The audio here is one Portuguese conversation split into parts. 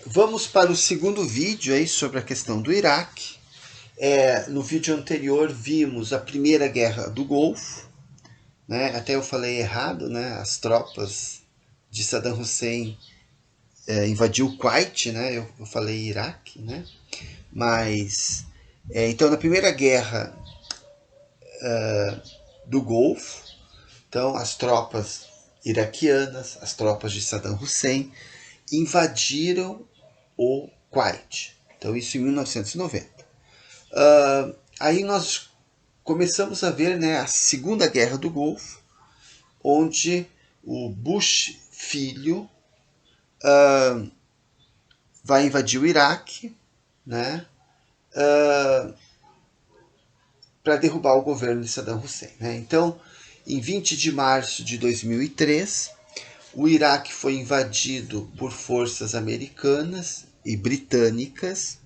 Vamos para o segundo vídeo aí sobre a questão do Iraque. No vídeo anterior vimos a Primeira Guerra do Golfo, né? Até eu falei errado, né? As tropas de Saddam Hussein invadiu o Kuwait, né? Eu falei Iraque, né? Mas então na Primeira Guerra do Golfo, então as tropas iraquianas, as tropas de Saddam Hussein invadiram o Kuwait. Então isso em 1990. Aí nós começamos a ver, né, a Segunda Guerra do Golfo, onde o Bush filho vai invadir o Iraque, né, para derrubar o governo de Saddam Hussein. Né? Então, em 20 de março de 2003, o Iraque foi invadido por forças americanas e britânicas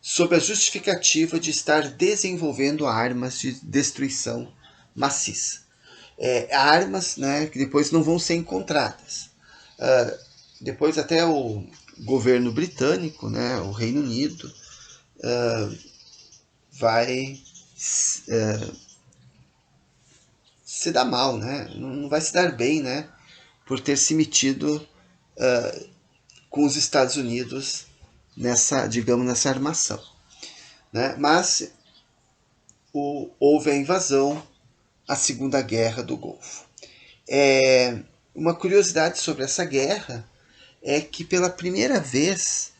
sob a justificativa de estar desenvolvendo armas de destruição maciça. Armas, né, que depois não vão ser encontradas. Depois até o governo britânico, né, o Reino Unido, vai se dar mal, né? Não vai se dar bem, né? Por ter se metido com os Estados Unidos nessa, digamos, nessa armação. Né? Mas houve a invasão, a Segunda Guerra do Golfo. Uma curiosidade sobre essa guerra é que pela primeira vez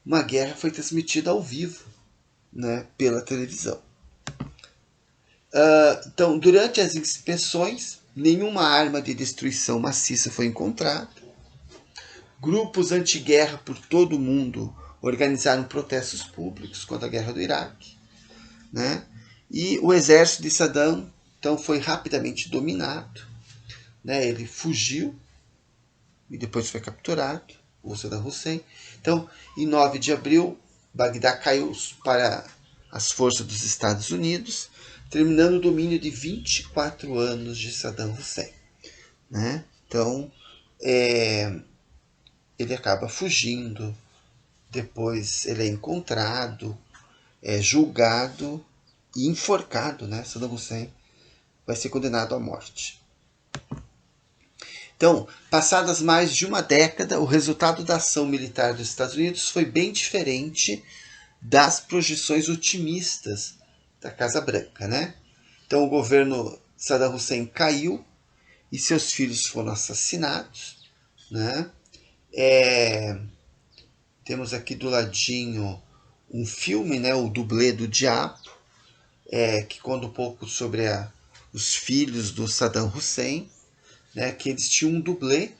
uma guerra foi transmitida ao vivo, né, pela televisão. Então, durante as inspeções, nenhuma arma de destruição maciça foi encontrada. Grupos anti-guerra por todo o mundo organizaram protestos públicos contra a guerra do Iraque. Né? E o exército de Saddam então, foi rapidamente dominado. Né? Ele fugiu e depois foi capturado, o Saddam Hussein. Então, em 9 de abril, Bagdá caiu para as forças dos Estados Unidos, terminando o domínio de 24 anos de Saddam Hussein. Né? Então, ele acaba fugindo, depois ele é encontrado, julgado e enforcado. Né? Saddam Hussein vai ser condenado à morte. Então, passadas mais de uma década, o resultado da ação militar dos Estados Unidos foi bem diferente das projeções otimistas da Casa Branca. Né? Então, o governo Saddam Hussein caiu e seus filhos foram assassinados. Né? Temos aqui do ladinho um filme, né, o Dublê do Diabo, que conta um pouco sobre os filhos do Saddam Hussein, né, que eles tinham um dublê.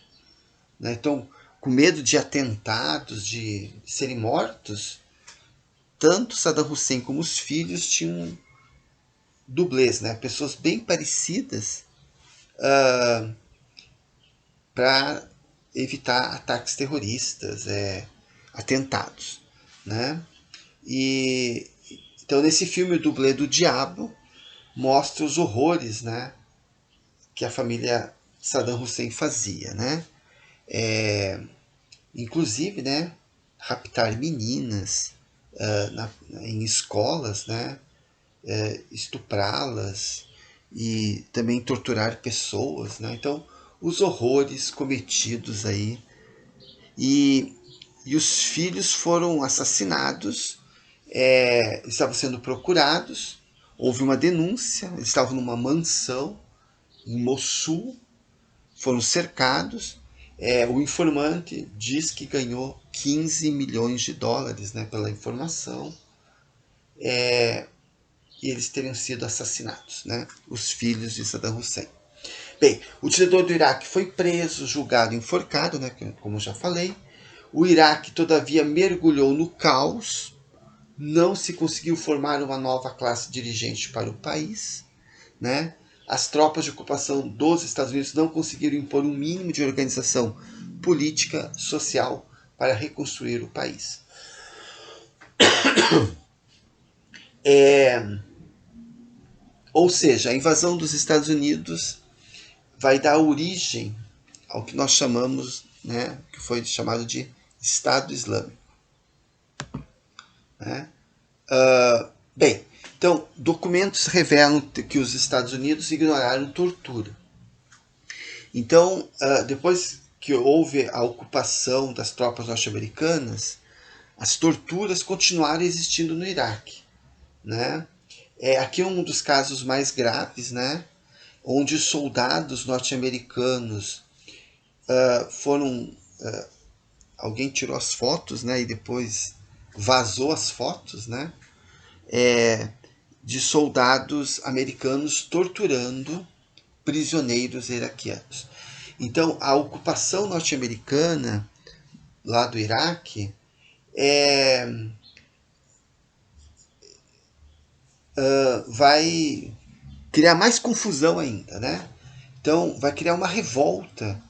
Né, então, com medo de atentados, de serem mortos, tanto Saddam Hussein como os filhos tinham dublês, né, pessoas bem parecidas, para evitar ataques terroristas, atentados. Né? E então, nesse filme, o Dublê do Diabo mostra os horrores, né, que a família Saddam Hussein fazia. Né? Inclusive, né, raptar meninas em escolas, né, estuprá-las e também torturar pessoas. Né? Então, os horrores cometidos aí. E os filhos foram assassinados, estavam sendo procurados, houve uma denúncia, eles estavam numa mansão em Mossul, foram cercados. O informante diz que ganhou 15 milhões de dólares, né, pela informação, e eles teriam sido assassinados, né, os filhos de Saddam Hussein. Bem, o diretor do Iraque foi preso, julgado e enforcado, né, como eu já falei. O Iraque, todavia, mergulhou no caos, não se conseguiu formar uma nova classe dirigente para o país. Né? As tropas de ocupação dos Estados Unidos não conseguiram impor um mínimo de organização política, social, para reconstruir o país. Ou seja, a invasão dos Estados Unidos vai dar origem ao que nós chamamos, né, que foi chamado de Estado Islâmico. Né? Bem, então, documentos revelam que os Estados Unidos ignoraram tortura. Então, depois que houve a ocupação das tropas norte-americanas, as torturas continuaram existindo no Iraque. Né? Aqui é um dos casos mais graves, né? Onde soldados norte-americanos foram... alguém tirou as fotos, né? E depois vazou as fotos, né? De soldados americanos torturando prisioneiros iraquianos. Então, a ocupação norte-americana lá do Iraque vai criar mais confusão ainda, né? Então, vai criar uma revolta,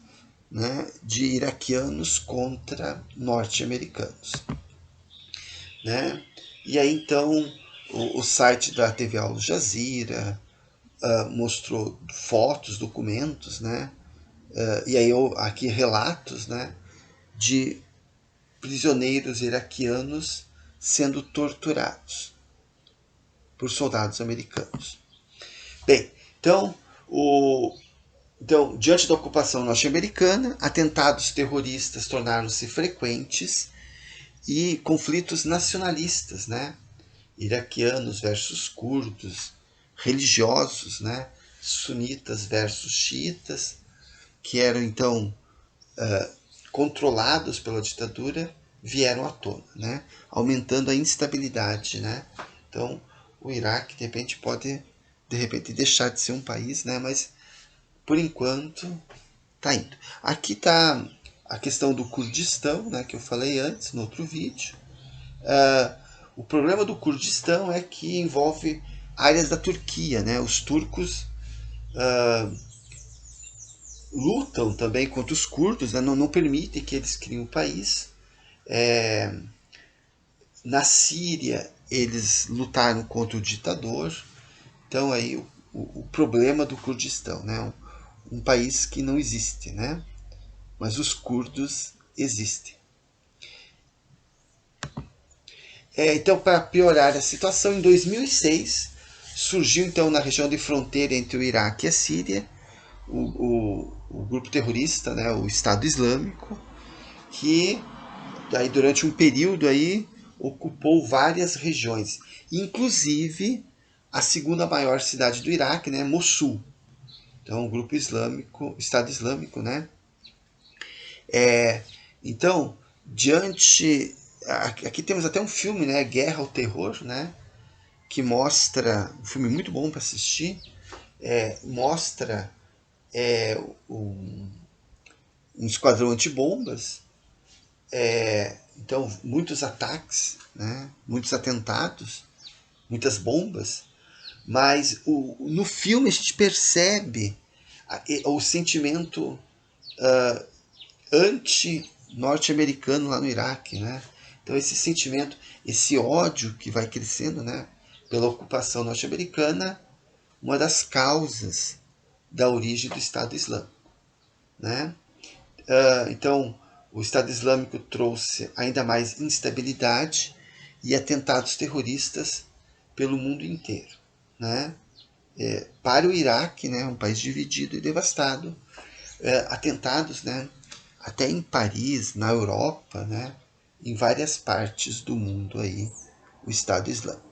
né, de iraquianos contra norte-americanos. Né? E aí, então, o site da TV Al Jazeera mostrou fotos, documentos, né? E aí aqui relatos, né, de prisioneiros iraquianos sendo torturados por soldados americanos. Bem, então, diante da ocupação norte-americana, atentados terroristas tornaram-se frequentes e conflitos nacionalistas, né? Iraquianos versus curdos, religiosos, né? Sunitas versus xiitas, que eram então controlados pela ditadura, vieram à tona, né? Aumentando a instabilidade, né? Então, o Iraque de repente pode deixar de ser um país, né? Mas por enquanto está indo. Aqui está a questão do Kurdistão, né? Que eu falei antes no outro vídeo. O problema do Kurdistão é que envolve áreas da Turquia, né? Os turcos lutam também contra os curdos, né? não permitem que eles criem um país. Na Síria, eles lutaram contra o ditador. Então, aí, o problema do Kurdistão, né? Um país que não existe, né? Mas os curdos existem. Então, para piorar a situação, em 2006, surgiu então na região de fronteira entre o Iraque e a Síria o grupo terrorista, né, o Estado Islâmico, que aí, durante um período aí, ocupou várias regiões, inclusive a segunda maior cidade do Iraque, né, Mossul. Então, o grupo islâmico, Estado Islâmico, né? Então, diante... Aqui temos até um filme, né, Guerra ao Terror, né, que mostra... Um filme muito bom para assistir. Mostra um esquadrão antibombas. Então, muitos ataques, né, muitos atentados, muitas bombas. Mas no filme a gente percebe o sentimento anti-norte-americano lá no Iraque, né? Então esse sentimento, esse ódio que vai crescendo, né, pela ocupação norte-americana, uma das causas da origem do Estado Islâmico, né? Então o Estado Islâmico trouxe ainda mais instabilidade e atentados terroristas pelo mundo inteiro, né? Para o Iraque, né, um país dividido e devastado, atentados, né, até em Paris, na Europa, né, em várias partes do mundo aí, o Estado Islâmico.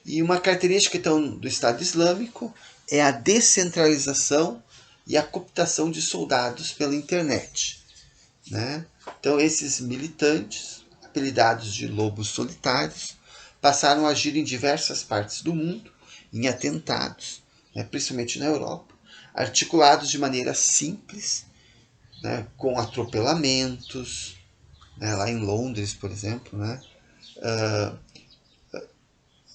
E uma característica então do Estado Islâmico é a descentralização e a cooptação de soldados pela internet, né? Então esses militantes, apelidados de lobos solitários, passaram a agir em diversas partes do mundo, em atentados, né, principalmente na Europa, articulados de maneira simples, né, com atropelamentos, né, lá em Londres, por exemplo, né,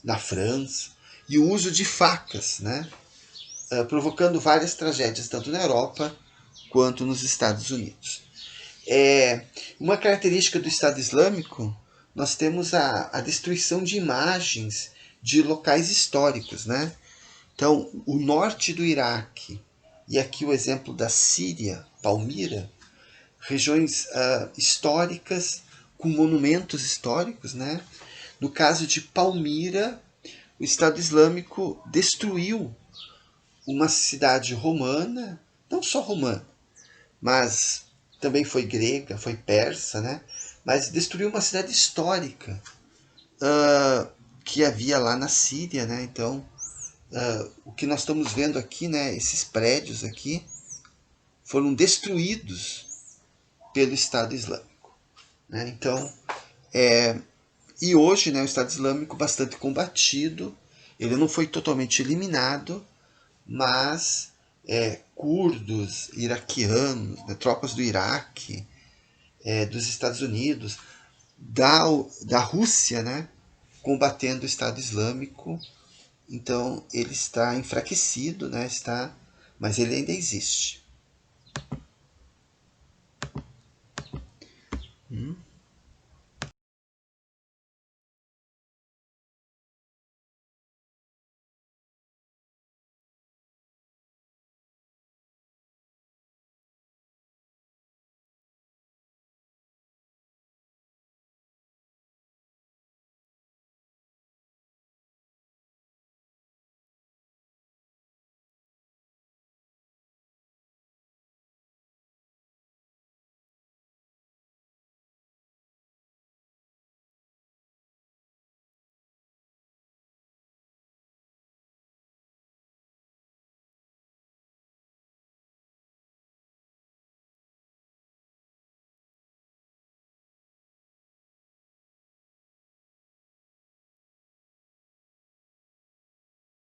na França, e o uso de facas, né, provocando várias tragédias, tanto na Europa quanto nos Estados Unidos. Uma característica do Estado Islâmico, nós temos a destruição de imagens de locais históricos, né? Então, o norte do Iraque, e aqui o exemplo da Síria, Palmira, regiões históricas com monumentos históricos, né? No caso de Palmira, o Estado Islâmico destruiu uma cidade romana, não só romana, mas também foi grega, foi persa, né? Mas destruiu uma cidade histórica que havia lá na Síria, né? Então, o que nós estamos vendo aqui, né? Esses prédios aqui foram destruídos pelo Estado Islâmico, né? Então, e hoje, né, o Estado Islâmico bastante combatido, ele não foi totalmente eliminado, mas curdos, iraquianos, né, tropas do Iraque, dos Estados Unidos, da Rússia, né, combatendo o Estado Islâmico. Então ele está enfraquecido, né, mas ele ainda existe.